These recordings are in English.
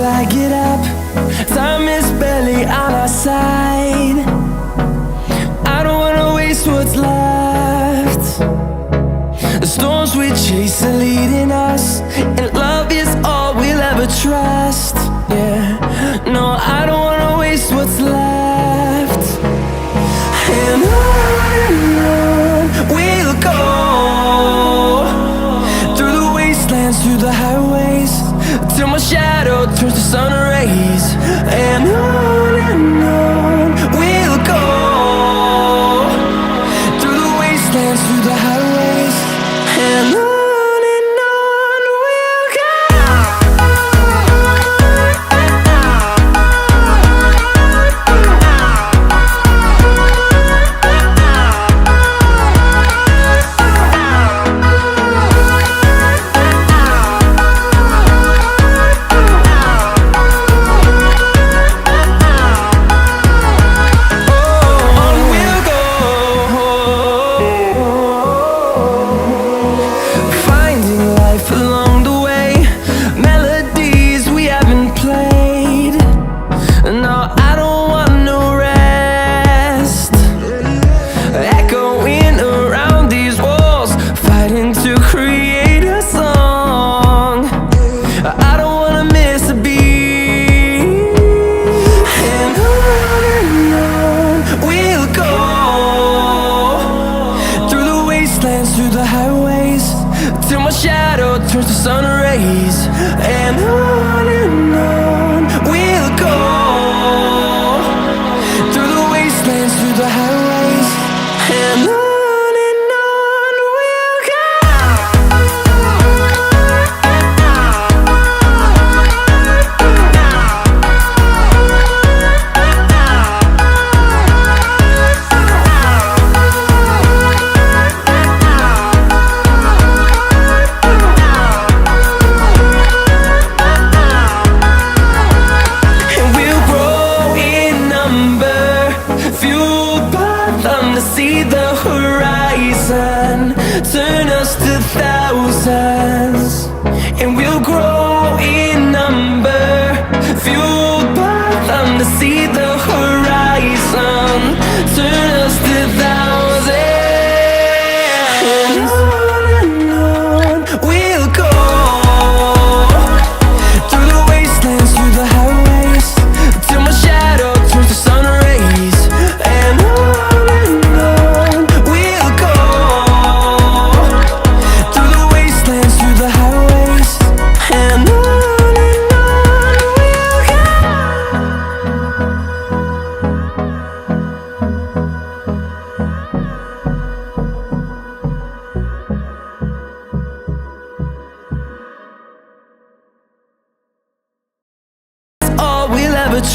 I get up. Time is barely on our side. I don't wanna waste what's left. The storms we chase are leading us, and love is all we'll ever trust. Yeah, no, I don't wanna waste what's left. And on we'll go, through the wastelands, through the highways, till my shadow turns to sun rays. And on we'll go, through the wastelands, through the highways, and on. Through the highways, till my shadow turns to sun rays. And on we'll go, through the wastelands, through the highways, and on. See the horizon turn us to thousands, and we'll grow in number, fueled by them to see the horizon turn us to thousands. And on we'll go, through the wastelands, through the highways, till my shadow turns to sun rays. And on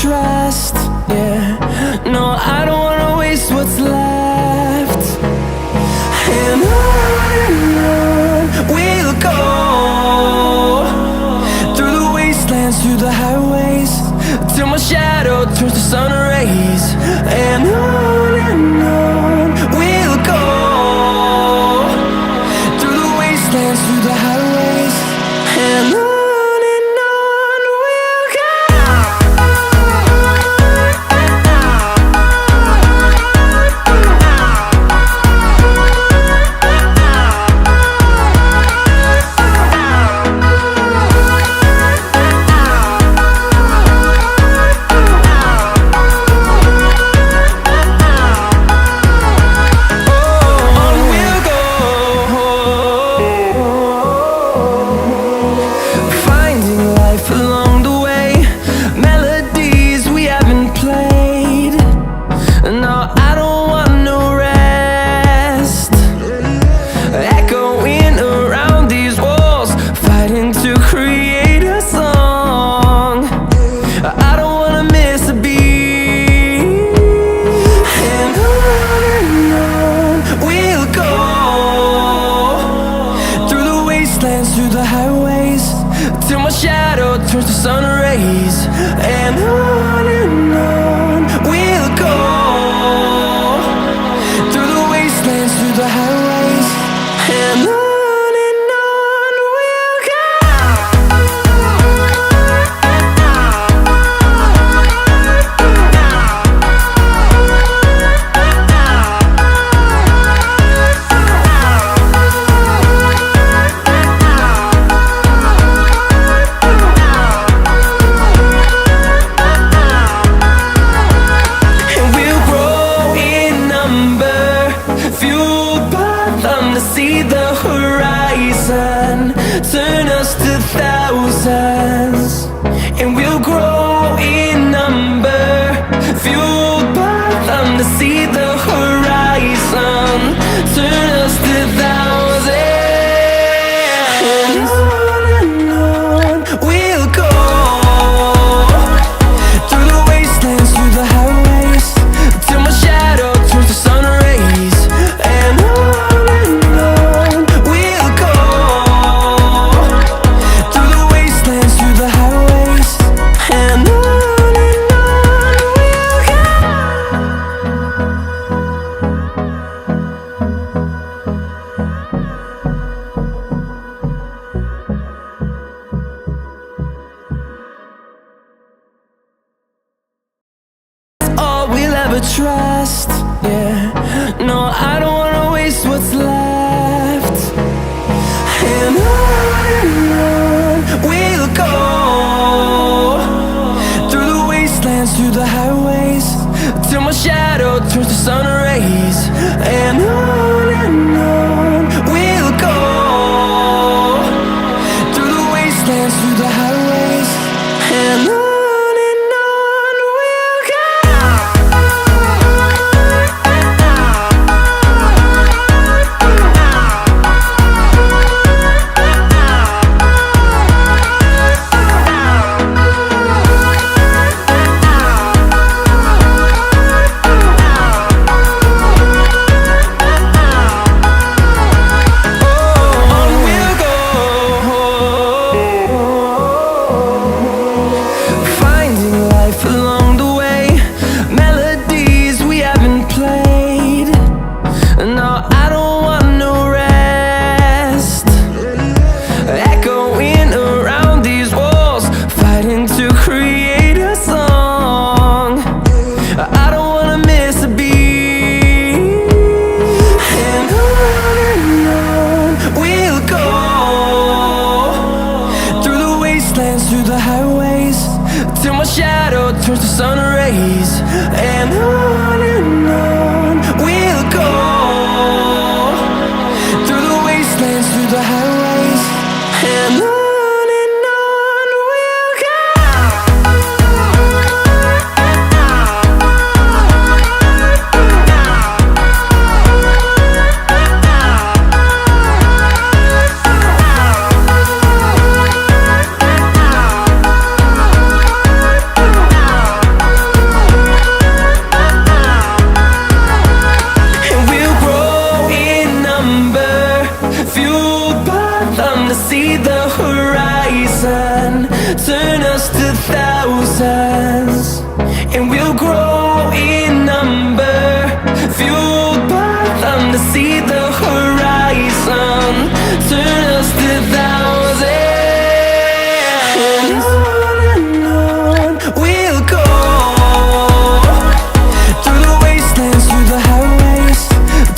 trust, yeah. No, I don't wanna waste what's left. And on we'll go, through the wastelands, through the highways, till my shadow turns to sun rays. And on we'll go, through the wastelands, through the highways, and on. ever trust. Yeah, no, I don't wanna waste what's left. And on we'll go, through the wastelands, through the highways, till my shadow turns to sun rays. And on we'll go, through the wastelands, through the highways, and on we'll go. Through the highways, till my shadow turns to sun rays. And on we'll go, through the wastelands, through the highways, and on we'll go. See the horizon, turn us to thousands, and we'll grow in number, fueled by them. To see the horizon, turn us to thousands, and on we'll go, through the wastelands, through the highways,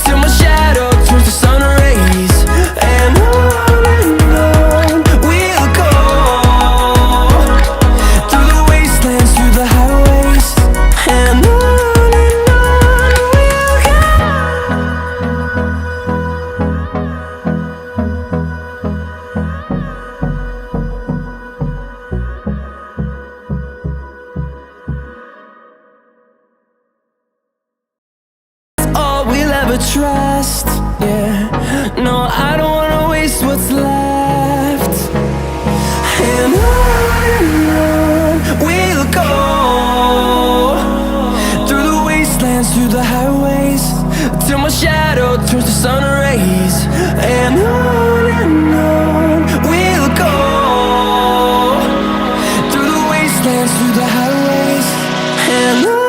till my shadow turns to sun rays. And trust, yeah, no, I don't wanna waste what's left. And on we'll go, through the wastelands, through the highways, till my shadow turns to sun rays. And on we'll go, through the wastelands, through the highways, and on.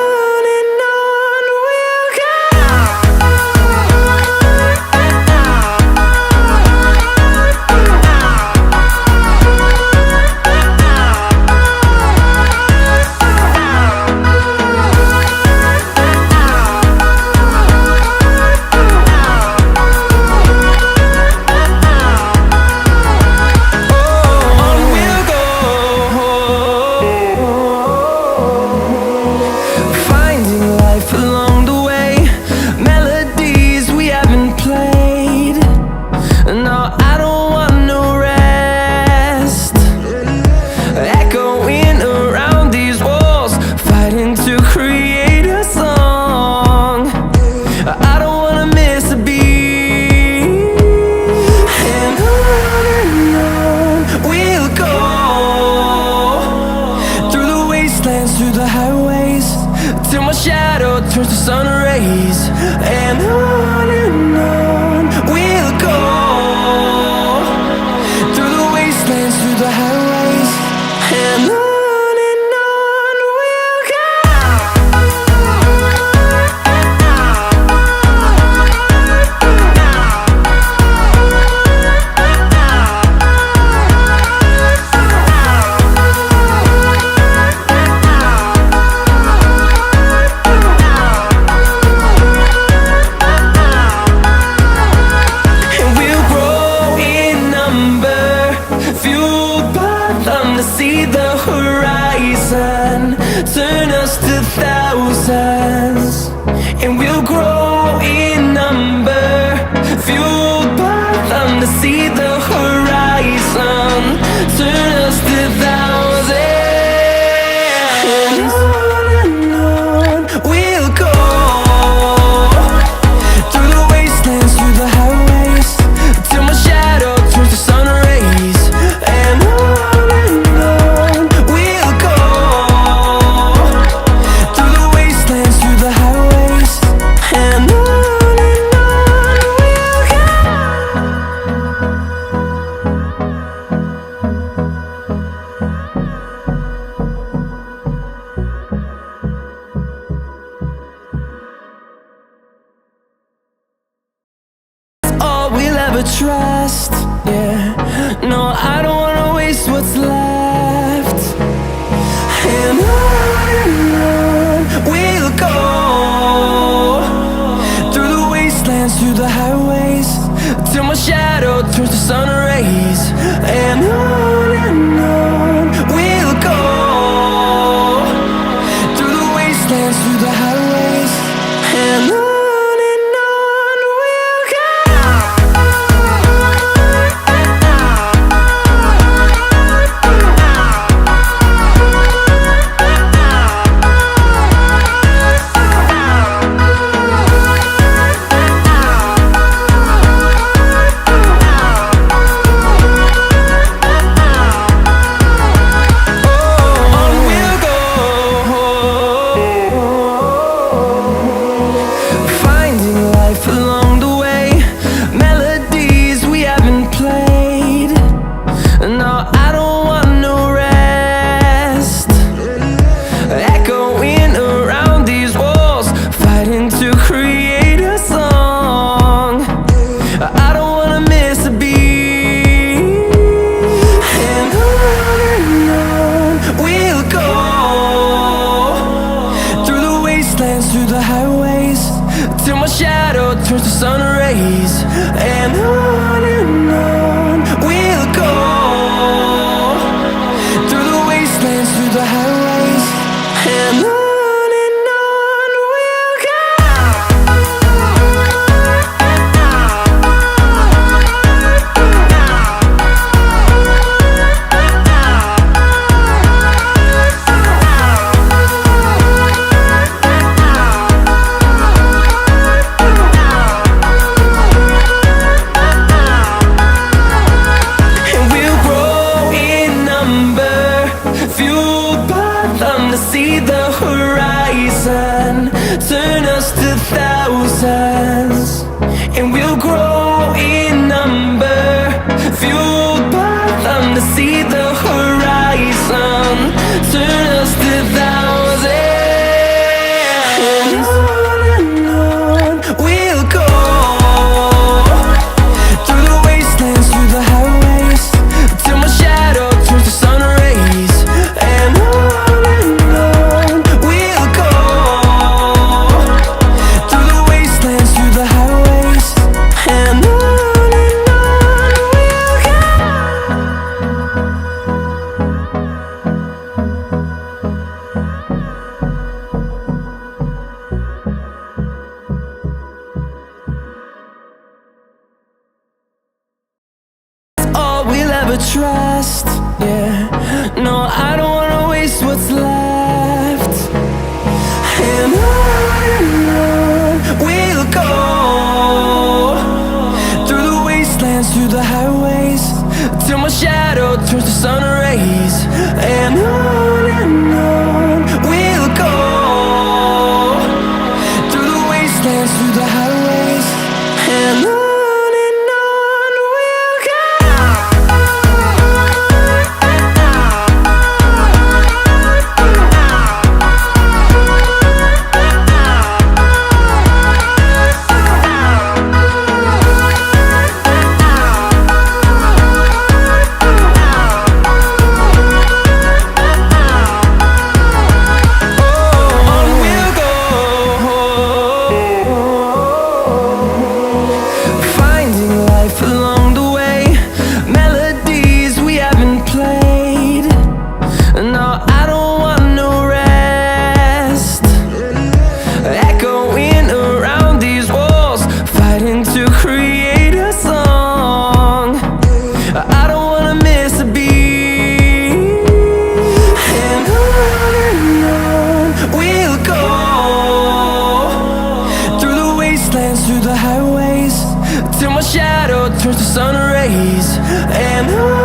Through the highways, till my shadow turns to sun rays. And on we'll go, through the wastelands, through the highways, and on we'll go. thousands, and we'll grow in number, fueled by them to see the horizon, turn us to thousands. And on we'll go, through the wastelands, through the highways, till my shadow turns to sun rays. And on we'll go, through the wastelands, through the highways. And on we'll go. All we'll ever trust, yeah. No, I don't wanna waste what's left. And on we'll go, through the wastelands, through the highways, till my shadow turns to sun rays. And on we'll go, through the wastelands, through the highways. And on we'll go. On we'll go, finding life along the way, melodies we haven't played. No, I don't want no rest, echoing around these walls, fighting to create a song. I don't wanna miss a beat. And on we'll go, through the wastelands, through the highways, till my shadow turns to sun rays. And on we'll go, through the wastelands, through the highways. And on we'll go. And we'll grow in number, fueled by them to see the horizon, turn us to thousands. And we'll grow in number, fueled by them to see the horizon, turn us to thousands. And on we'll go, through the wastelands, through the highways, till my shadow turns to sun rays. And on we'll go, through the wastelands, through the highways. And on we'll go. All we'll ever trust, yeah. No, I don't wanna waste what's left. And on we'll go, through the wastelands, through the highways, till my shadow turns to sun rays. And on we'll go, through the wastelands, through the highways. And on we'll go. till my shadow turns to sun rays. And on